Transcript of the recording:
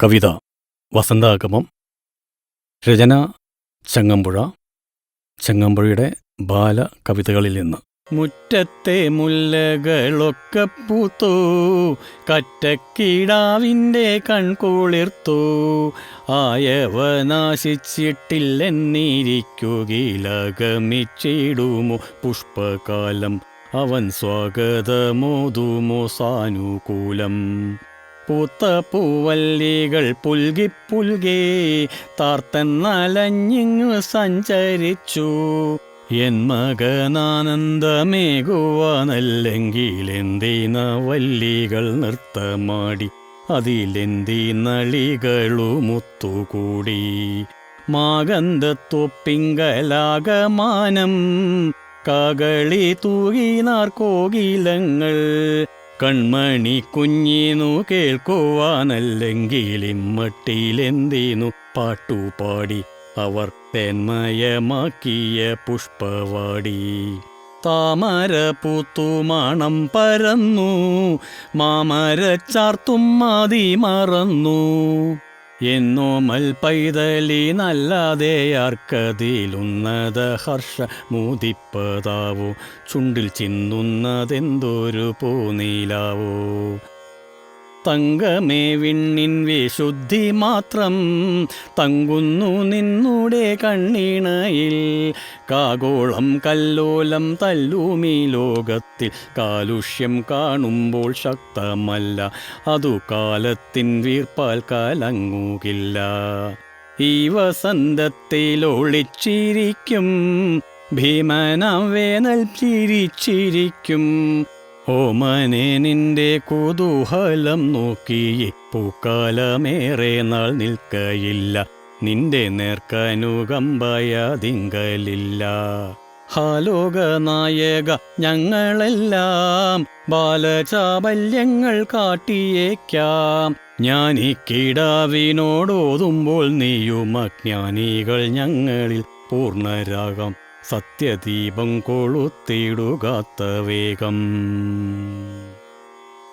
കവിത വസന്താഗമം. രചന ചങ്ങമ്പുഴ. ചങ്ങമ്പുഴയുടെ ബാലകവിതകളിൽ നിന്ന്. മുറ്റത്തെ മുല്ലകളൊക്കെ പൂത്തു, കറ്റക്കിടാവിൻ്റെ കൺകുളിർത്തു, ആയവനാശിച്ചിട്ടില്ലെന്നിരിക്കുകയിലഗമിച്ചിടുമോ പുഷ്പകാലം, അവൻ സ്വാഗതമോതുമോ സാനുകൂലം. പൂത്ത പൂവല്ലികൾ പുൽകിപ്പുൽകേ താർത്തെന്നലഞ്ഞിങ്ങു സഞ്ചരിച്ചു, എൻ മകനാനന്ദമേകുവാനല്ലെങ്കിലെന്തിന വല്ലികൾ നൃത്തമാടി, അതിലെന്തിനളികളുമൊത്തുകൂടി. മാഗന്ധത്തൊപ്പിങ്കലാകമാനം കാകളി തൂകിനാർ കോകിലങ്ങൾ, കൺമണി കുഞ്ഞിനു കേൾക്കുവാനല്ലെങ്കിലിമ്മട്ടിലെന്തിനു പാട്ടുപാടി അവർ തന്മയമാക്കിയ പുഷ്പവാടി. താമര പൂത്തു മണം പരന്നു, മാമരച്ചാർത്തും മതി മറന്നു, എന്നോമൽ പൈതലിനല്ലാതെയാർക്കതിലുന്നത ഹർഷ മൂതിപ്പതാവോ, ചുണ്ടിൽ ചിന്നുന്നതെന്തൊരു പൂനീലാവോ. തങ്കമേ വിണ്ണിൻ വിശുദ്ധി മാത്രം തങ്കുന്നു നിന്നുടെ കണ്ണിണയിൽ, കാഗോളം കല്ലോലം തല്ലുമീ ലോകത്തിൽ കാലുഷ്യം കാണുമ്പോൾ ശക്തമല്ല, അതു കാലത്തിൻ വീർപ്പാൽ കലങ്ങുകില്ല. ഈ വസന്തത്തിലൊളിച്ചിരിക്കും ഭീമനാം വേനൽ ചിരിച്ചിരിക്കും, ഓമനെ നിന്റെ കുതൂഹലം നോക്കി പൂക്കാലമേറെ നാൾ നിൽക്കയില്ല, നിന്റെ നേർക്കനുകമ്പയതിങ്കലില്ല. ഹാലോകനായക ഞങ്ങളെല്ലാം ബാലചാബല്യങ്ങൾ കാട്ടിയേക്കാം, ജ്ഞാനിക്കിടാവിനോടോതുമ്പോൾ നീയും അജ്ഞാനികൾ ഞങ്ങളിൽ പൂർണ്ണരാകാം, സത്യദീപം കൊളുത്തിടുകാത്ത വേഗം.